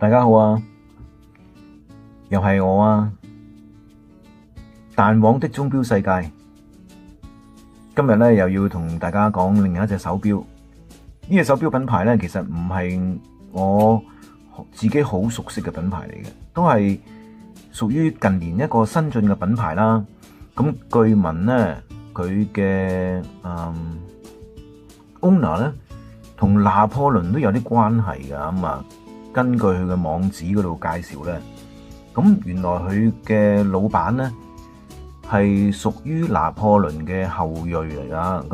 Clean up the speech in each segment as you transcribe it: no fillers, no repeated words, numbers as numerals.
大家好啊，又係我啊！彈簧的鐘錶世界，今日咧又要同大家講另一隻手錶。呢隻手錶品牌咧，其實唔係我自己好熟悉嘅品牌嚟嘅，都係屬於近年一個新進嘅品牌啦。咁據聞咧，佢嘅owner 咧同拿破崙都有啲關係噶。咁啊，根據佢嘅網址嗰度介紹咧，咁原來佢嘅老闆咧係屬於拿破崙嘅後裔嚟噶。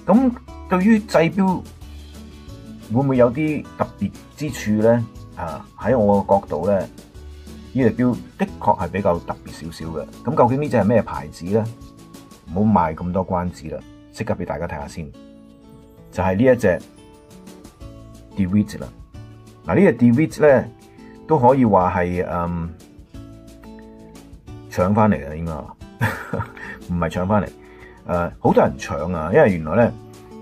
咁對於製錶會唔會有啲特別之處咧？喺我嘅角度咧，呢隻錶的確係比較特別少少嘅。咁究竟呢隻係咩牌子咧？唔好賣咁多關子啦，即刻俾大家睇下先。就係呢一隻 DeWitt 啦。嗱，呢隻 DeWitt 咧都可以話係搶翻嚟嘅，應該唔係搶翻嚟。好多人搶啊，因為原來咧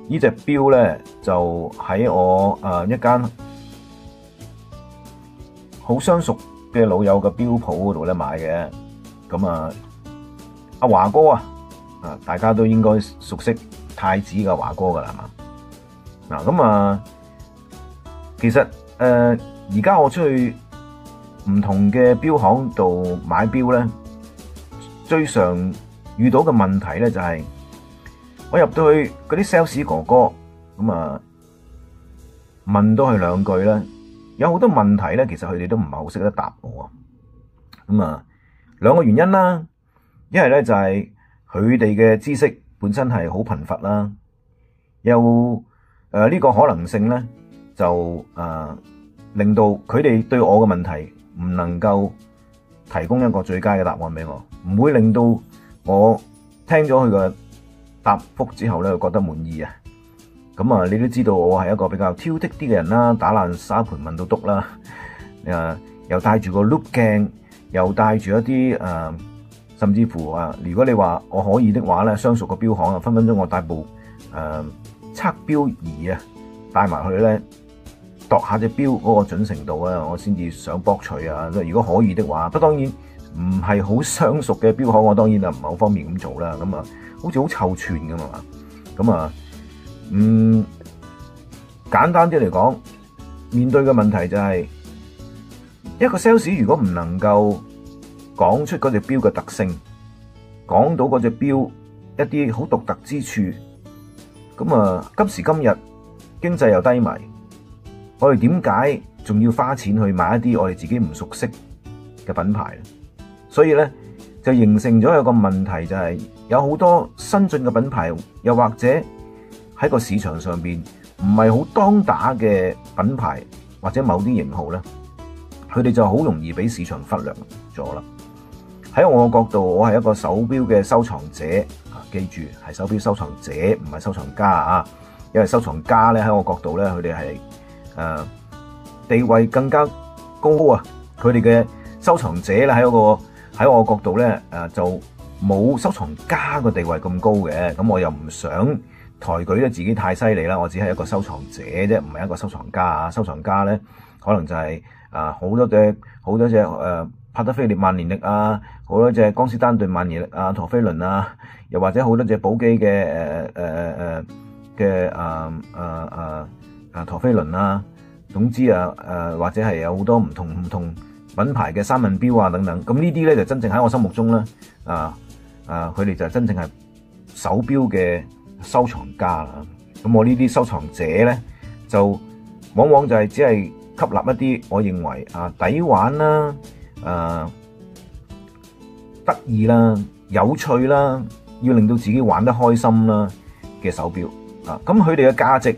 呢隻錶咧就喺我一間好相熟嘅老友嘅錶鋪嗰度咧買嘅。咁阿華哥大家都應該熟悉太子嘅華哥噶啦，係嘛？嗱，其實而家我出去唔同嘅錶行度買錶咧，最常遇到嘅問題咧就係我入到去嗰啲 sales 哥哥問多佢兩句咧，有好多問題咧，其實佢哋都唔係好識得答我。兩個原因啦，一係咧就係佢哋嘅知識本身係好貧乏啦，又呢個可能性咧就令到佢哋對我嘅問題唔能夠提供一個最佳嘅答案俾我，唔會令到我聽咗佢嘅答覆之後咧覺得滿意啊。你都知道我係一個比較挑剔啲嘅人啦，打爛沙盤問到篤啦，又帶住個 loop 鏡，又帶住一啲甚至乎如果你話我可以的話咧，相熟嘅錶行分分鐘我帶部測錶儀帶埋去咧，度下隻錶嗰個準程度我先至想博取啊。如果可以的話，不過當然唔係好相熟嘅錶行，我當然唔係好方便咁做啦。好似好臭串咁嘛。簡單啲嚟講，面對嘅問題就係一個 sales 如果唔能夠講出嗰隻錶嘅特性，講到嗰隻錶一啲好獨特之處，今時今日經濟又低迷，我哋點解仲要花錢去買一啲我哋自己唔熟悉嘅品牌呢？所以咧就形成咗有個問題，就係有好多新進嘅品牌，又或者喺個市場上邊唔係好當打嘅品牌，或者某啲型號咧，佢哋就好容易俾市場忽略咗啦。喺我嘅角度，我係一個手錶嘅收藏者，記住係手錶收藏者，唔係收藏家啊。因為收藏家咧喺我角度咧，佢哋係地位更加高啊。佢哋嘅收藏者咧喺我角度咧就冇收藏家嘅地位咁高嘅。咁我又唔想抬舉得自己太犀利啦，我只係一個收藏者啫，唔係一個收藏家啊。收藏家咧可能就係好多隻帕德菲列萬年曆啊，好多隻江詩丹頓萬年曆啊，陀飛輪啊，又或者好多隻寶璣嘅陀飛輪啊。總之或者係有好多唔同品牌嘅三問錶啊等等。咁呢啲咧就真正喺我心目中咧佢哋就真正係手錶嘅收藏家啦。咁我呢啲收藏者咧就往往就係只係吸納一啲我認為抵玩啦、得意啦、有趣啦，要令到自己玩得開心啦嘅手錶咁佢哋嘅價值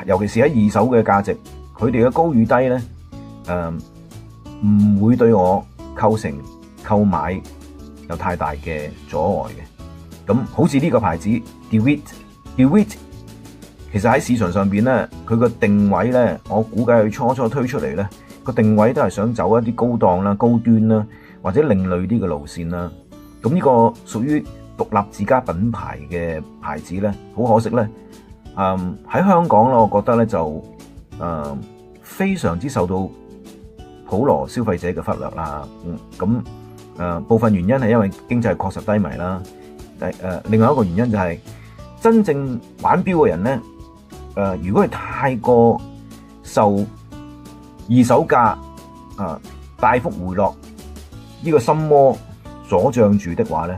尤其是喺二手嘅價值，佢哋嘅高與低咧唔會對我構成購買有太大嘅阻礙嘅。咁好似呢個牌子 DeWitt，其實喺市場上邊咧，佢個定位咧，我估計佢初推出嚟咧，個定位都係想走一啲高檔啦、高端啦，或者另類啲嘅路線啦。咁呢個屬於獨立自家品牌嘅牌子咧，好可惜咧，喺香港咧，我覺得咧就非常之受到普羅消費者嘅忽略啦。部分原因係因為經濟確實低迷啦。另外一個原因就係真正玩錶嘅人咧，如果係太過受二手價大幅回落呢個心魔所障住的話咧，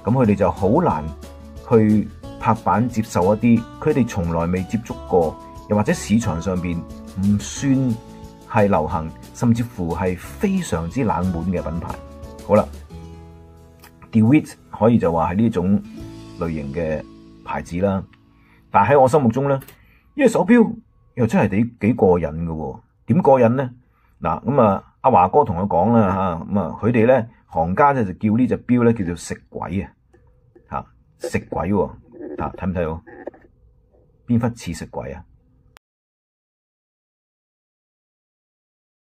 咁佢哋就好難去拍板接受一啲佢哋從來未接觸過，又或者市場上邊唔算係流行，甚至乎係非常之冷門嘅品牌。好啦，DeWitt 可以就話係呢種類型嘅牌子啦。但喺我心目中咧，呢隻手錶又真係幾過癮嘅喎。點過癮咧？嗱，咁阿華哥同我講啦嚇，佢哋咧行家咧就叫呢隻錶咧叫做食鬼啊嚇，食鬼喎嚇，睇唔睇到邊忽似食鬼啊？